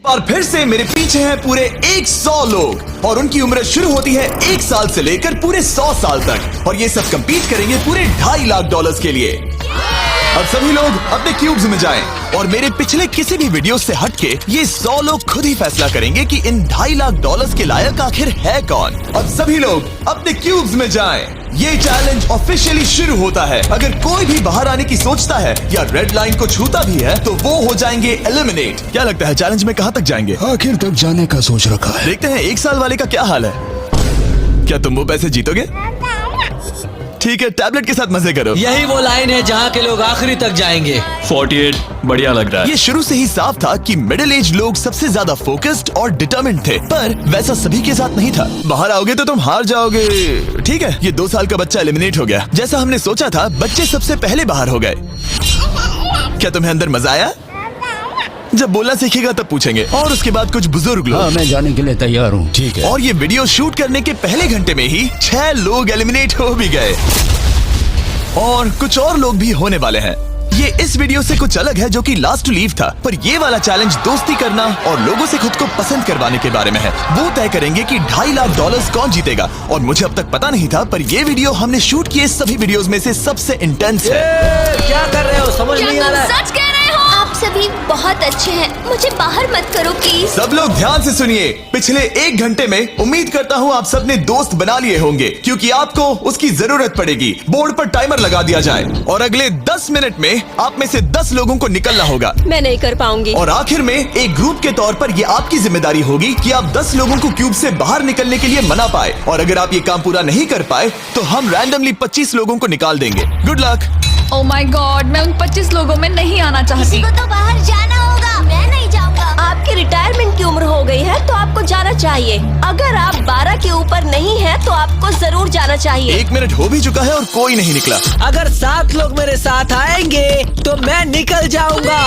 और फिर से मेरे पीछे हैं पूरे 100 लोग और उनकी उम्र शुरू होती है 1 साल से लेकर पूरे 100 साल तक और ये सब कंपीट करेंगे पूरे $2.5 लाख के लिए। अब सभी लोग अपने क्यूब्स में जाएं और मेरे पिछले किसी भी वीडियो से हटके ये 100 लोग खुद ही फैसला करेंगे कि इन $2.5 लाख के लायक आखिर है कौन। अब सभी लोग अपने क्यूब्स में जाएं। ये चैलेंज ऑफिशियली शुरू होता है। अगर कोई भी बाहर आने की सोचता है या रेड लाइन को छूता भी है तो वो हो जाएंगे एलिमिनेट। क्या लगता है चैलेंज में कहाँ तक जाएंगे? आखिर तक जाने का सोच रखा है। देखते हैं 1 साल वाले का क्या हाल है। क्या तुम वो पैसे जीतोगे? ठीक है, टैबलेट के साथ मजे करो। यही वो लाइन है जहाँ के लोग आखिरी तक जाएंगे। 48 बढ़िया लग रहा है। ये शुरू से ही साफ था कि मिडिल एज लोग सबसे ज्यादा फोकस्ड और डिटर्मिन्ड थे, पर वैसा सभी के साथ नहीं था। बाहर आओगे तो तुम हार जाओगे। ठीक है, ये 2 साल का बच्चा एलिमिनेट हो गया। जैसा हमने सोचा था, बच्चे सबसे पहले बाहर हो गए। क्या तुम्हें अंदर मजा आया? जब बोलना सीखेगा तब पूछेंगे। और उसके बाद कुछ बुजुर्ग लोग। हाँ, मैं जाने के लिए तैयार हूँ। ठीक है। और ये वीडियो शूट करने के पहले घंटे में ही 6 लोग एलिमिनेट हो भी गए और कुछ और लोग भी होने वाले हैं। ये इस वीडियो से कुछ अलग है जो कि लास्ट टू लीव था, पर ये वाला चैलेंज दोस्ती करना और लोगों से खुद को पसंद करवाने के बारे में है। वो तय करेंगे कि $2.5 लाख कौन जीतेगा और मुझे अब तक पता नहीं था, पर ये वीडियो हमने शूट किए सभी वीडियोस में से सबसे इंटेंस है। क्या कर रहे हो? समझ नहीं आ रहा है। सच कह रहे हो? आप सभी बहुत अच्छे हैं, मुझे बाहर मत करो प्लीज। सब लोग ध्यान से सुनिए। पिछले 1 घंटे में उम्मीद करता हूँ आप सबने दोस्त बना लिए होंगे, क्योंकि आपको उसकी जरूरत पड़ेगी। बोर्ड पर टाइमर लगा दिया जाए और अगले 10 मिनट में आप में से 10 लोगों को निकलना होगा। मैं नहीं कर पाऊंगी। और आखिर में एक ग्रुप के तौर पर ये आपकी जिम्मेदारी होगी कि आप 10 लोगों को क्यूब से बाहर निकलने के लिए मना पाए। और अगर आप ये काम पूरा नहीं कर पाए तो हम रैंडमली 25 लोगों को निकाल देंगे। Good luck. Oh my God, मैं उन 25 लोगों में नहीं आना चाहती। किसी को तो बाहर जाना होगा। मैं नहीं जाऊंगा। आपकी रिटायरमेंट की उम्र हो गई है तो आपको जाना चाहिए। अगर आप 12 के ऊपर नहीं है तो आपको जरूर जाना चाहिए। 1 मिनट हो भी चुका है और कोई नहीं निकला। अगर 7 लोग मेरे साथ आएंगे तो मैं निकल जाऊंगा।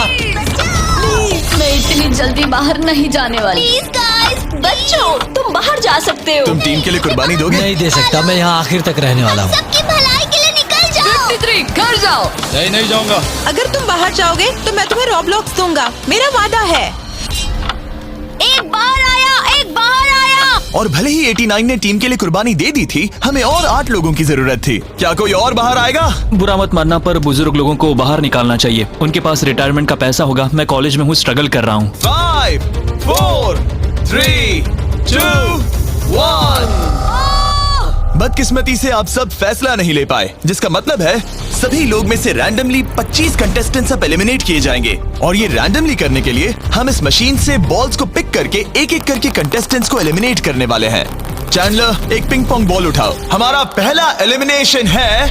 मैं इतनी जल्दी बाहर नहीं जाने वाली। प्लीज गाइस, बच्चों तुम बाहर जा सकते हो। तुम टीम के लिए कुर्बानी दोगे? नहीं दे सकता, मैं यहाँ आखिर तक रहने वाला हूँ। सबकी भलाई के लिए निकल जाओ। 53 घर जाओ। नहीं जाऊंगा। अगर तुम बाहर जाओगे तो मैं तुम्हें रॉबलॉक्स दूंगा, मेरा वादा है। एक बाहर आया, एक बाहर आया। और भले ही 89 ने टीम के लिए कुर्बानी दे दी थी, हमें और 8 लोगों की जरूरत थी। क्या कोई और बाहर आएगा? बुरा मत मानना, पर बुजुर्ग लोगों को बाहर निकालना चाहिए। उनके पास रिटायरमेंट का पैसा होगा। मैं कॉलेज में हूँ, स्ट्रगल कर रहा हूँ। 5 4 3 2 1। बदकिस्मती से आप सब फैसला नहीं ले पाए, जिसका मतलब है सभी लोग में से रैंडमली 25 कंटेस्टेंट्स अब एलिमिनेट किए जाएंगे। और ये रैंडमली करने के लिए हम इस मशीन से बॉल्स को पिक करके एक एक करके कंटेस्टेंट्स को एलिमिनेट करने वाले हैं। चैंडलर, एक पिंग पोंग बॉल उठाओ। हमारा पहला एलिमिनेशन है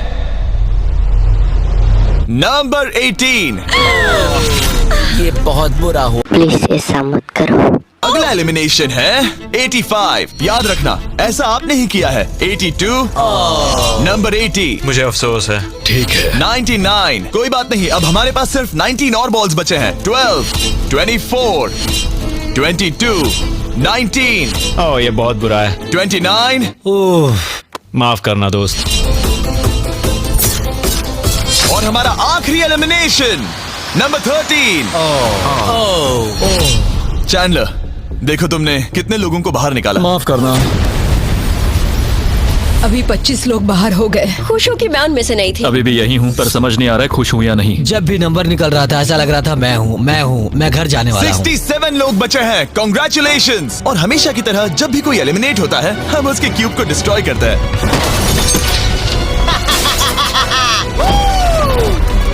नंबर 18। ये बहुत बुरा हुआ। प्लीज ऐसा मत करो। अगला एलिमिनेशन है 85। याद रखना, ऐसा आपने ही किया है। 82। नंबर 80। मुझे अफसोस है। ठीक है। 99। कोई बात नहीं, अब हमारे पास सिर्फ 19 और बॉल्स बचे हैं। 12 24 22 19 ओह, ये बहुत बुरा है। 29। ओह, माफ करना दोस्त। और हमारा आखिरी एलिमिनेशन नंबर 13। चैंडलर, देखो तुमने कितने लोगों को बाहर निकाला। माफ करना। अभी 25 लोग बाहर हो गए। खुश हूँ कि मैं उनमें से नहीं थी। अभी भी यही हूँ, पर समझ नहीं आ रहा है खुश हूँ या नहीं। जब भी नंबर निकल रहा था ऐसा लग रहा था मैं घर जाने वाला हूँ। 67 लोग बचे हैं। कॉन्ग्रेचुलेशंस। और हमेशा की तरह जब भी कोई एलिमिनेट होता है, हम उसके क्यूब को डिस्ट्रॉय करते हैं।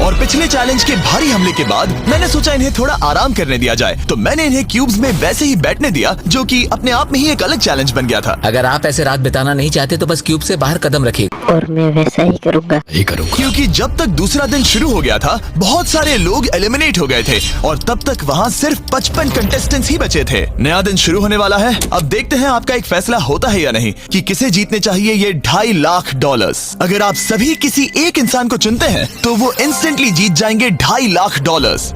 और पिछले चैलेंज के भारी हमले के बाद मैंने सोचा इन्हें थोड़ा आराम करने दिया जाए, तो मैंने इन्हें क्यूब्स में वैसे ही बैठने दिया, जो कि अपने आप में ही एक अलग चैलेंज बन गया था। अगर आप ऐसे रात बिताना नहीं चाहते तो बस क्यूब से बाहर कदम रखिए। और मैं वैसा ही करूँगा। क्योंकि जब तक दूसरा दिन शुरू हो गया था, बहुत सारे लोग एलिमिनेट हो गए थे और तब तक वहाँ सिर्फ 55 कंटेस्टेंट्स ही बचे थे। नया दिन शुरू होने वाला है। अब देखते हैं आपका एक फैसला होता है या नहीं कि किसे जीतने चाहिए ये $2.5 लाख। अगर आप सभी किसी एक इंसान को चुनते हैं तो वो इंस्टेंटली जीत जाएंगे $2.5 लाख।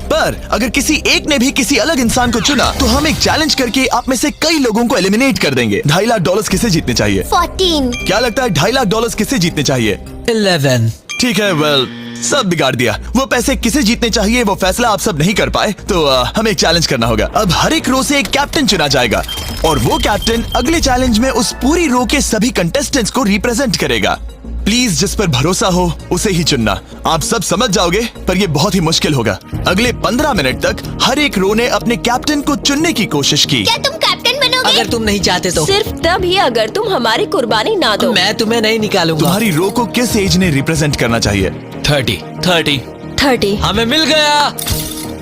पर अगर किसी एक ने भी किसी अलग इंसान को चुना तो हम एक चैलेंज करके आप में से कई लोगों को एलिमिनेट कर देंगे। $2.5 लाख किसे जीतने चाहिए? 14। क्या लगता है $2.5 लाख किसे जीतने चाहिए? 11। ठीक है, वेल सब बिगाड़ दिया। वो पैसे किसे जीतने चाहिए वो फैसला आप सब नहीं कर पाए, तो हमें एक चैलेंज करना होगा। अब हर एक रो से एक कैप्टन चुना जाएगा और वो कैप्टन अगले चैलेंज में उस पूरी रो के सभी कंटेस्टेंट्स को रिप्रेजेंट करेगा। प्लीज जिस पर भरोसा हो उसे ही चुनना। आप सब समझ जाओगे, पर ये बहुत ही मुश्किल होगा। अगले 15 मिनट तक हर एक रो ने अपने कैप्टन को चुनने की कोशिश की। क्या तुम कैप्टन बनोगे? अगर तुम नहीं चाहते तो सिर्फ तभी अगर तुम हमारी कुर्बानी ना दो। मैं तुम्हें नहीं निकालूंगा। तुम्हारी रो को किस एज ने रिप्रेजेंट करना चाहिए? 30। हमें मिल गया।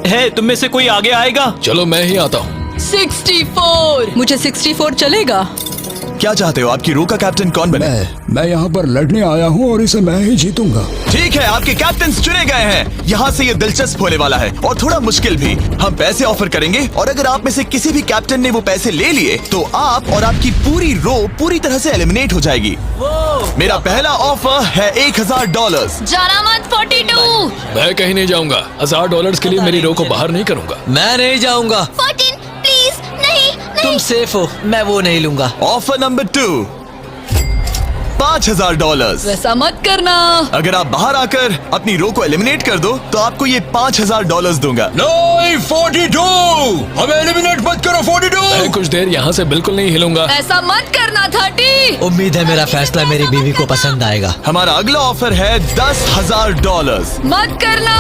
है तुम में से कोई आगे आएगा? चलो मैं ही आता हूँ। 64। मुझे 64 चलेगा। क्या चाहते हो, आपकी रो का कैप्टन कौन बने? मैं यहाँ पर लड़ने आया हूँ और इसे मैं ही जीतूंगा। ठीक है, आपके कैप्टन चुने गए हैं। यहाँ से ये दिलचस्प होने वाला है और थोड़ा मुश्किल भी। हम पैसे ऑफर करेंगे और अगर आप में से किसी भी कैप्टन ने वो पैसे ले लिए तो आप और आपकी पूरी रो पूरी तरह से एलिमिनेट हो जाएगी। मेरा पहला ऑफर है $1000। जाना मत 42। मैं कहीं नहीं जाऊंगा। $1000 के लिए मेरी रो को बाहर नहीं करूंगा। मैं नहीं जाऊंगा। 14 प्लीज नहीं। तुम सेफ हो, मैं वो नहीं लूंगा। Offer number 2, $5000। वैसा मत करना। अगर आप बाहर आकर अपनी रो को एलिमिनेट कर दो तो आपको ये $5000 दूंगा। नहीं, 42। हमें एलिमिनेट मत करो। 42। मैं कुछ देर यहाँ से बिल्कुल नहीं हिलूंगा। ऐसा मत करना 30। उम्मीद है मेरा फैसला मेरी बीवी को पसंद आएगा। हमारा अगला ऑफर है $10,000। मत करना।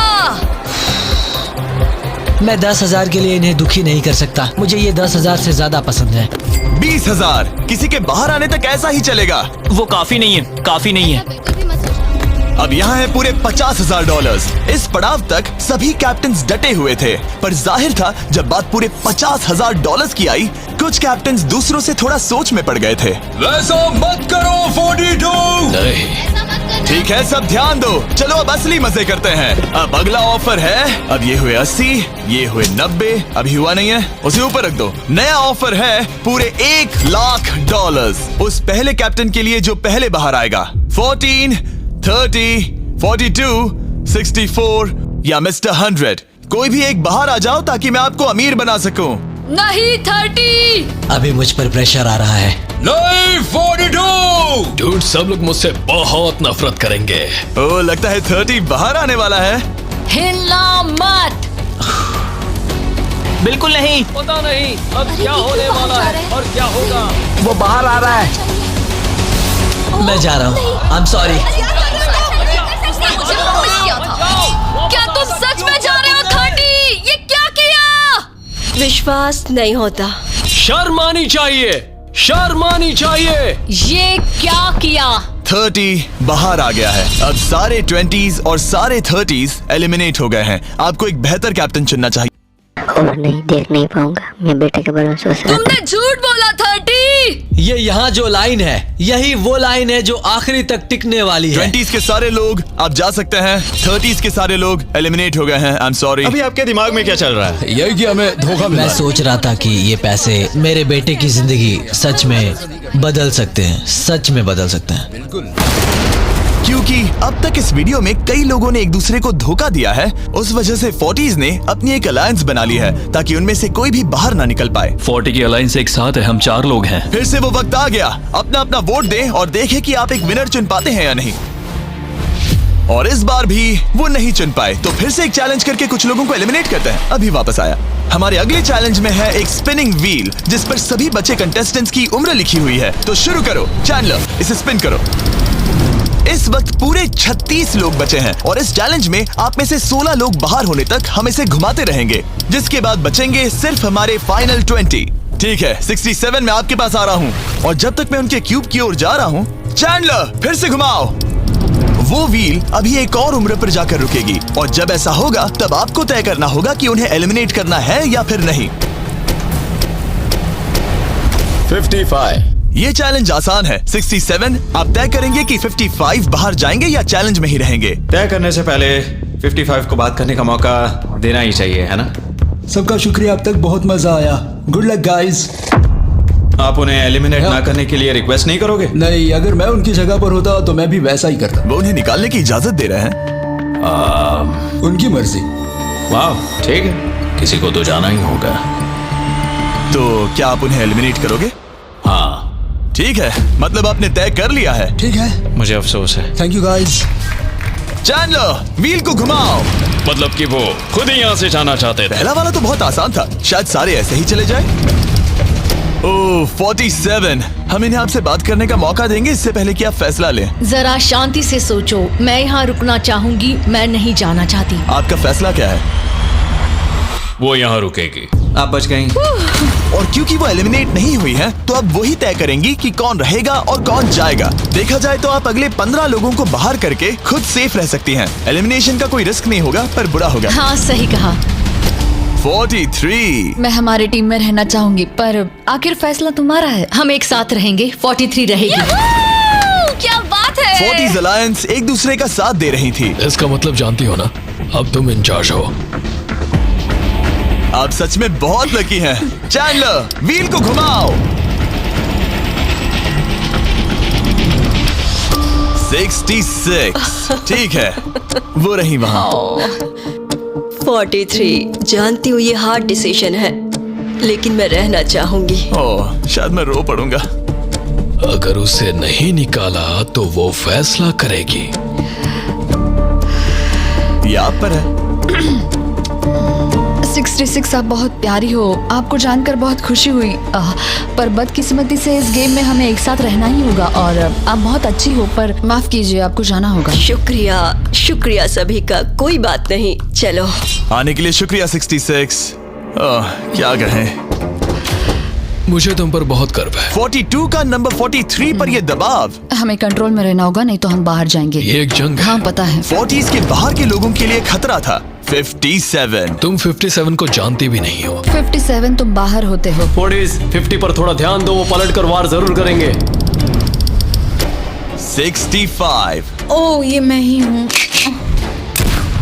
मैं 10,000 के लिए इन्हें दुखी नहीं कर सकता। मुझे ये 10,000 से ज्यादा पसंद है। 20,000। किसी के बाहर आने तक ऐसा ही चलेगा। वो काफी नहीं है, काफी नहीं है। अब यहाँ है पूरे $50,000। इस पड़ाव तक सभी कैप्टन्स डटे हुए थे, पर जाहिर था जब बात पूरे $50,000 की आई, कुछ कैप्टन्स दूसरों से थोड़ा सोच में पड़ गए थे। वैसा मत करो 42। नहीं। ठीक है, सब ध्यान दो। चलो अब असली मजे करते हैं। अब अगला ऑफर है, अब ये हुए 80, ये हुए 90, अभी हुआ नहीं है, उसे ऊपर रख दो। नया ऑफर है पूरे $1,00,000 उस पहले कैप्टन के लिए जो पहले बाहर आएगा। 14, 30, 42, 64 या मिस्टर 100। कोई भी एक बाहर आ जाओ ताकि मैं आपको अमीर बना सकूं। नहीं 30। अभी मुझ पर प्रेशर आ रहा है। नहीं 42। डूड, सब लोग मुझसे बहुत नफरत करेंगे। ओ, लगता है 30 बाहर आने वाला है। हिलना मत। बिल्कुल नहीं। पता नहीं अब क्या होने वाला है और क्या होगा। वो बाहर आ रहा है। मैं जा रहा हूँ। I am sorry. मुझे प्रॉमिस किया था। क्या तुम सच में जा रहे हो 30? ये क्या किया? विश्वास नहीं होता। शर्म आनी चाहिए, शर्म आनी चाहिए। ये क्या किया? 30 बाहर आ गया है। अब सारे 20s और सारे 30s एलिमिनेट हो गए हैं। आपको एक बेहतर कैप्टन चुनना चाहिए। और नहीं देख नहीं पाऊंगा। मैं बेटे के बारे में सोच रहा था। तुमने झूठ बोला 30। ये यहाँ जो लाइन है यही वो लाइन है जो आखिरी तक टिकने वाली है। 20s के सारे लोग आप जा सकते हैं। 30s के सारे लोग एलिमिनेट हो गए हैं। I am sorry. अभी आपके दिमाग में क्या चल रहा है? यही कि हमें धोखा मिला मैं है। सोच रहा था कि ये पैसे मेरे बेटे की जिंदगी सच में बदल सकते हैं, सच में बदल सकते हैं। क्योंकि अब तक इस वीडियो में कई लोगों ने एक दूसरे को धोखा दिया है, उस वजह से 40s ने अपनी एक अलायंस बना ली है ताकि उनमें से कोई भी बाहर ना निकल पाए। 40 की अलायंस एक साथ है, हम 4 लोग हैं। फिर से वो वक्त आ गया। अपना अपना वोट दें और देखें कि आप एक विनर चुन पाते हैं या नहीं। और इस बार भी वो नहीं चुन पाए, तो फिर से एक चैलेंज करके कुछ लोगों को एलिमिनेट करते हैं। अभी वापस आया। हमारे अगले चैलेंज में है एक स्पिनिंग व्हील जिस पर सभी बचे कंटेस्टेंट्स की उम्र लिखी हुई है। तो शुरू करो चैंडलर, इसे स्पिन करो। इस वक्त पूरे 36 लोग बचे हैं और इस चैलेंज में आप में से 16 लोग बाहर होने तक हम इसे घुमाते रहेंगे, जिसके बाद बचेंगे सिर्फ हमारे फाइनल 20। ठीक है, 67 में आपके पास आ रहा हूँ और जब तक मैं उनके क्यूब की ओर जा रहा हूँ, चैंडलर फिर से घुमाओ। वो व्हील अभी एक और उम्र पर जाकर रुकेगी और जब ऐसा होगा तब आपको तय करना होगा कि उन्हें एलिमिनेट करना है या फिर नहीं। 55। ये चैलेंज आसान है। 67 आप तय करेंगे कि 55 बाहर जाएंगे या चैलेंज में ही रहेंगे। तय करने से पहले 55 को बात करने का मौका देना ही चाहिए, है ना? सबका शुक्रिया, अब तक बहुत मजा आया। Good luck guys. आप उन्हें एलिमिनेट ना करने के लिए रिक्वेस्ट नहीं करोगे? नहीं, अगर मैं उनकी जगह पर होता तो मैं भी वैसा ही करता। वो उन्हें निकालने की इजाजत दे रहे हैं। उनकी मर्जी। वाह, ठीक है, किसी को तो जाना ही होगा। तो क्या आप उन्हें एलिमिनेट करोगे? हाँ। ठीक है, मतलब आपने तय कर लिया है। ठीक है, मुझे अफसोस है। Thank you guys. Chandler, wheel को घुमाओ। मतलब कि वो खुद ही यहाँ से जाना चाहते थे। पहला वाला तो बहुत आसान था, शायद सारे ऐसे ही चले जाए। ओह 47, हम इन्हें आपसे बात करने का मौका देंगे इससे पहले कि आप फैसला लें। जरा शांति से सोचो, मैं यहाँ रुकना चाहूंगी, मैं नहीं जाना चाहती। आपका फैसला क्या है? वो यहाँ रुकेगी। आप बच गई। और क्योंकि वो एलिमिनेट नहीं हुई है, तो अब वही तय करेंगी कि कौन रहेगा और कौन जाएगा। देखा जाए तो आप अगले 15 लोगों को बाहर करके खुद सेफ रह सकती हैं। एलिमिनेशन का कोई रिस्क नहीं होगा, पर बुरा होगा। हाँ सही कहा। 43। मैं हमारे टीम में रहना चाहूंगी, पर आखिर फैसला तुम्हारा है। हम एक साथ रहेंगे। 43 रहेगी। क्या बात है। 40s अलायंस एक दूसरे का साथ दे रही थी। इसका मतलब जानती हो ना, अब तुम इंचार्ज हो। आप सच में बहुत लकी हैं। चैंडलर, व्हील को घुमाओ। 66। ठीक है, वो रही वहाँ। 43, जानती हूँ ये हार्ड डिसीजन है, लेकिन मैं रहना चाहूंगी। ओह, शायद मैं रो पड़ूंगा। अगर उसे नहीं निकाला तो वो फैसला करेगी। ये आप पर है। 66 आप बहुत प्यारी हो, आपको जानकर बहुत खुशी हुई। पर बदकिस्मती से इस गेम में हमें एक साथ रहना ही होगा। और आप बहुत अच्छी हो, पर माफ कीजिए, आपको जाना होगा। शुक्रिया, शुक्रिया सभी का, कोई बात नहीं। चलो। आने के लिए शुक्रिया 66। क्या कहें। मुझे तुम पर बहुत गर्व है। 42 का नंबर 43 पर ये दबाव। हमें कंट्रोल में रहना होगा, नहीं तो हम बाहर जाएंगे। ये एक जंग है। हाँ पता है। 40s के बाहर के लोगों के लिए खतरा था। 57। तुम 57 को जानती भी नहीं हो। 57 तुम बाहर होते हो। 40s 50 पर थोड़ा ध्यान दो, वो पलट कर वार जरूर करेंगे। 65। ओह ये मैं ही हूँ।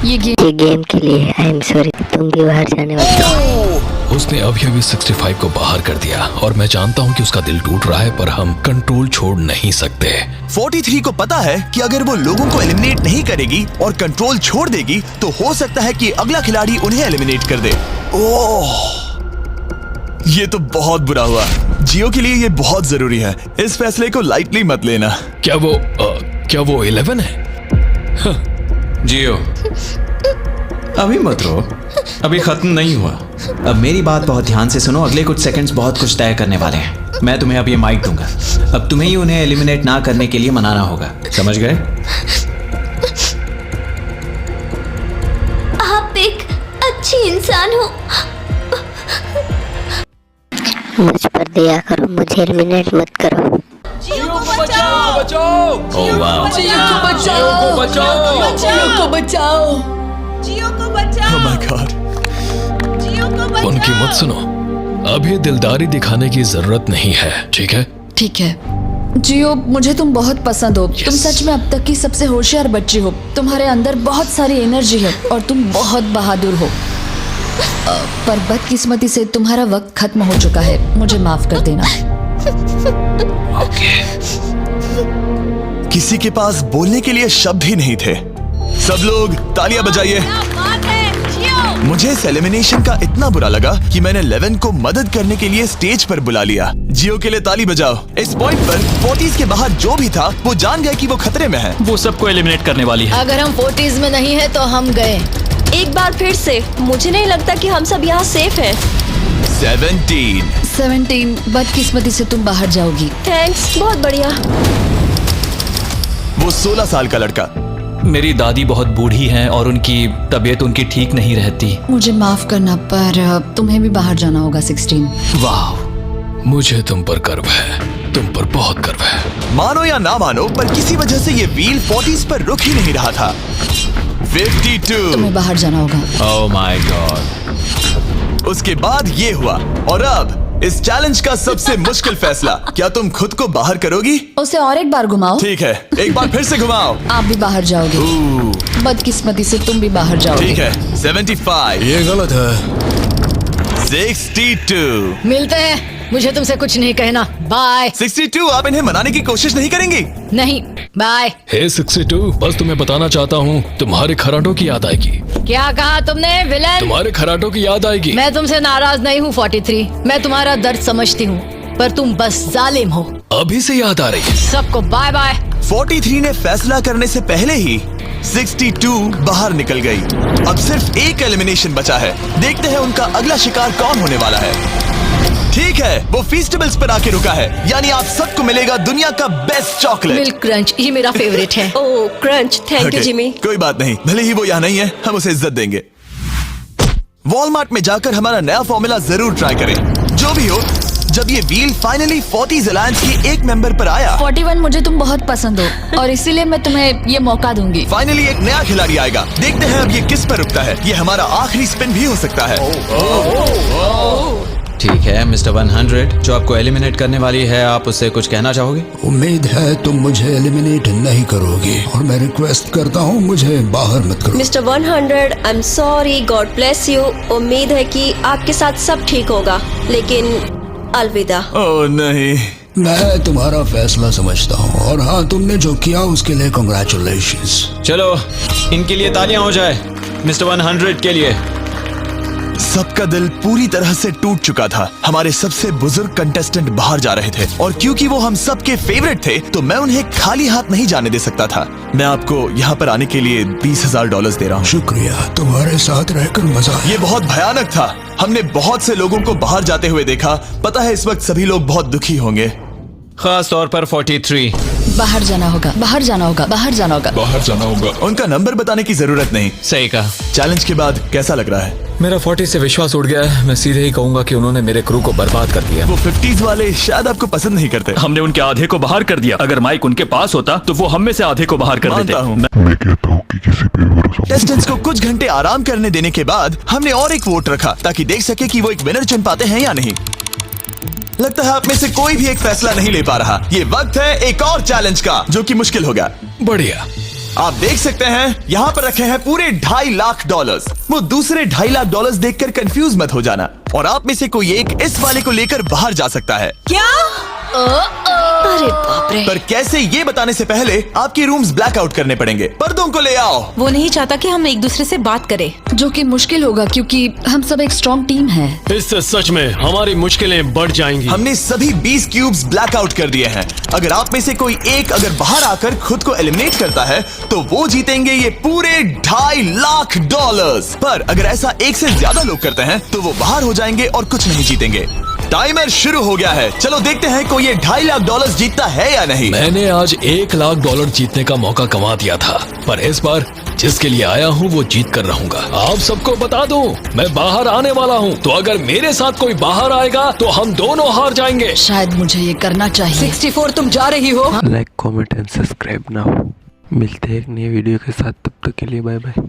ये गेम के लिए आई एम सॉरी, तुम भी बाहर जाने वाले हो। उसने अभी 65 को बाहर कर दिया और मैं जानता हूँ कि उसका दिल टूट रहा है, पर हम कंट्रोल छोड़ नहीं सकते। 43 को पता है कि अगर वो लोगों को एलिमिनेट नहीं करेगी और कंट्रोल छोड़ देगी, तो हो सकता है कि अगला खिलाड़ी उन्हें एलिमिनेट कर दे। ओह, ये तो बहुत बुरा हुआ। जियो के लिए ये बहुत जरूरी है। इस फैसले को लाइटली मत लेना। क्या वो 11 है? जियो, अभी मत रो, अभी खत्म नहीं हुआ। अब मेरी बात बहुत ध्यान से सुनो, अगले कुछ सेकंड्स बहुत कुछ तय करने वाले हैं। मैं तुम्हें अब ये माइक दूंगा। अब तुम्हें ही उन्हें एलिमिनेट ना करने के लिए मनाना होगा, समझ गए? आप एक अच्छी इंसान हो। मुझ पर दया करो, मुझे एलिमिनेट मत करो। जियो को बचाओ, बचाओ। ओह वाह। जियो को बचाओ, बचाओ। जियो को बचाओ, जियो को बचाओ। Oh my God। जियो को बचाओ। उनकी मत सुनो, अभी दिलदारी दिखाने की जरूरत नहीं है, ठीक है? ठीक है। जियो, मुझे तुम बहुत पसंद हो। तुम सच में अब तक की सबसे होशियार बच्ची हो। तुम्हारे अंदर बहुत सारी एनर्जी है और तुम बहुत बहादुर हो। पर बदकिस्मती से तुम्हारा वक्त खत्म हो चुका है। मुझे माफ कर देना। किसी के पास बोलने के लिए शब्द ही नहीं थे। सब लोग तालियां बजाइए। मुझे इस एलिमिनेशन का इतना बुरा लगा कि मैंने 11 को मदद करने के लिए स्टेज पर बुला लिया। जियो के लिए ताली बजाओ। इस पॉइंट पर 40s के बाहर जो भी था वो जान गया कि वो खतरे में है। वो सबको एलिमिनेट करने वाली है। अगर हम 40s में नहीं है तो हम गए। एक बार फिर से, मुझे नहीं लगता कि हम सब यहाँ सेफ हैं। 17। बदकिस्मती से तुम बाहर जाओगी। थैंक्स, बहुत बढ़िया। वो 16 साल का लड़का। मेरी दादी बहुत बूढ़ी हैं और उनकी तबीयत उनकी ठीक नहीं रहती। मुझे माफ करना, पर तुम्हें भी बाहर जाना होगा। 16। वाह, मुझे तुम पर गर्व है, तुम पर बहुत गर्व है। मानो या ना मानो, पर किसी वजह से ये व्हील 40s पर रुक ही नहीं रहा था। 52। तुम्हें बाहर जाना होगा। Oh my God. उसके बाद ये हुआ, और अब इस चैलेंज का सबसे मुश्किल फैसला। क्या तुम खुद को बाहर करोगी? उसे और एक बार घुमाओ। ठीक है, एक बार फिर से घुमाओ। आप भी बाहर जाओगे। बदकिस्मती से तुम भी बाहर जाओगे। ठीक है। 75। ये गलत है। 62। मिलते हैं, मुझे तुमसे कुछ नहीं कहना। बाय। 62। आप इन्हें मनाने की कोशिश नहीं करेंगी? नहीं, बाय। हे 62, बस तुम्हें बताना चाहता हूँ, तुम्हारे खराटों की याद आएगी। क्या कहा तुमने विलेन? तुम्हारे खराटों की याद आएगी। मैं तुमसे नाराज नहीं हूँ 43। मैं तुम्हारा दर्द समझती हूँ, पर तुम बस जालिम हो। अभी से याद आ रही है। सबको बाय बाय। 43 ने फैसला करने से पहले ही 62 बाहर निकल गई। अब सिर्फ एक एलिमिनेशन बचा है। देखते हैं उनका अगला शिकार कौन होने वाला है। ठीक है, वो फीस्टेबल्स पर आके रुका है, यानी आप सबको मिलेगा दुनिया का बेस्ट चॉकलेट। मिल्क क्रंच, ये मेरा फेवरेट है। ओह क्रंच, थैंक यू जिमी। कोई बात नहीं, भले ही वो यहाँ नहीं है, हम उसे इज्जत देंगे। वॉलमार्ट में जाकर हमारा नया फॉर्मूला जरूर ट्राई करें। जो भी हो, जब ये व्हील फाइनली 40s अलायंस की एक मेंबर पर आया। 41 मुझे तुम बहुत पसंद हो और इसीलिए मैं तुम्हें ये मौका दूंगी। फाइनली एक नया खिलाड़ी आएगा। देखते हैं अब ये किस पर रुकता है। ये हमारा आखिरी स्पिन भी हो सकता है। ठीक है मिस्टर 100, जो आपको एलिमिनेट करने वाली है, आप उससे कुछ कहना चाहोगे? उम्मीद है तुम मुझे एलिमिनेट नहीं करोगे और मैं रिक्वेस्ट करता हूँ मुझे बाहर मत करो। Mister 100, I am sorry, God bless you. उम्मीद है कि आपके साथ सब ठीक होगा, लेकिन अलविदा। ओह नहीं, मैं तुम्हारा फैसला समझता हूँ और हाँ, तुमने जो किया उसके लिए कांग्रेचुलेशंस। चलो इनके लिए तालियां हो जाए, मिस्टर 100 के लिए। सबका दिल पूरी तरह से टूट चुका था। हमारे सबसे बुजुर्ग कंटेस्टेंट बाहर जा रहे थे और क्योंकि वो हम सबके फेवरेट थे तो मैं उन्हें खाली हाथ नहीं जाने दे सकता था। मैं आपको यहाँ पर आने के लिए $20,000 दे रहा हूँ। शुक्रिया, तुम्हारे साथ रहकर मजा आया। ये बहुत भयानक था। हमने बहुत से लोगों को बाहर जाते हुए देखा। पता है इस वक्त सभी लोग बहुत दुखी होंगे, खास तौर पर 43। बाहर जाना होगा, बाहर जाना होगा, बाहर जाना होगा, बाहर जाना होगा। उनका नंबर बताने की जरूरत नहीं। सही कहा। चैलेंज के बाद कैसा लग रहा है? मेरा 40 से विश्वास उड़ गया है। मैं सीधे ही कहूंगा कि उन्होंने मेरे क्रू को बर्बाद कर दिया। वो 50s वाले शायद आपको पसंद नहीं करते। हमने उनके आधे को बाहर कर दिया। अगर माइक उनके पास होता तो वो हम में से आधे को बाहर कर देते। मैं कहता हूँ कि किसी पे भरोसा। टेस्टेंट्स को कुछ घंटे आराम करने देने के बाद हमने और एक वोट रखा ताकि देख सके कि वो एक विनर चुन पाते हैं या नहीं। लगता है आप में से कोई भी एक फैसला नहीं ले पा रहा। ये वक्त है एक और चैलेंज का, जो कि मुश्किल होगा। बढ़िया। आप देख सकते हैं यहाँ पर रखे हैं पूरे $2.5 लाख। वो दूसरे $2.5 लाख देखकर कंफ्यूज मत हो जाना। और आप में से कोई एक इस वाले को लेकर बाहर जा सकता है। क्या? अरे बाप रे। पर कैसे, ये बताने से पहले आपके रूम्स ब्लैकआउट करने पड़ेंगे। पर्दों को ले आओ। वो नहीं चाहता कि हम एक दूसरे से बात करें, जो कि मुश्किल होगा क्योंकि हम सब एक स्ट्रॉन्ग टीम है। इससे सच में हमारी मुश्किलें बढ़ जाएंगी। हमने सभी 20 क्यूब्स ब्लैकआउट कर दिए हैं। अगर आप में से कोई एक अगर बाहर आकर खुद को एलिमिनेट करता है तो वो जीतेंगे ये पूरे $2.5 लाख। पर अगर ऐसा एक से ज्यादा लोग करते हैं तो वो बाहर हो जाएंगे और कुछ नहीं जीतेंगे। टाइमर शुरू हो गया है। चलो देखते हैं कोई ये $2.5 लाख जीतता है या नहीं। मैंने आज $1 लाख जीतने का मौका गंवा दिया था, पर इस बार जिसके लिए आया हूँ वो जीत कर रहूंगा। आप सबको बता दूं, मैं बाहर आने वाला हूँ, तो अगर मेरे साथ कोई बाहर आएगा तो हम दोनों हार जाएंगे। शायद मुझे ये करना चाहिए। 64 तुम जा रही हो? Like, comment and subscribe now. मिलते हैं एक नई वीडियो के साथ, तब तक के लिए बाय बाय।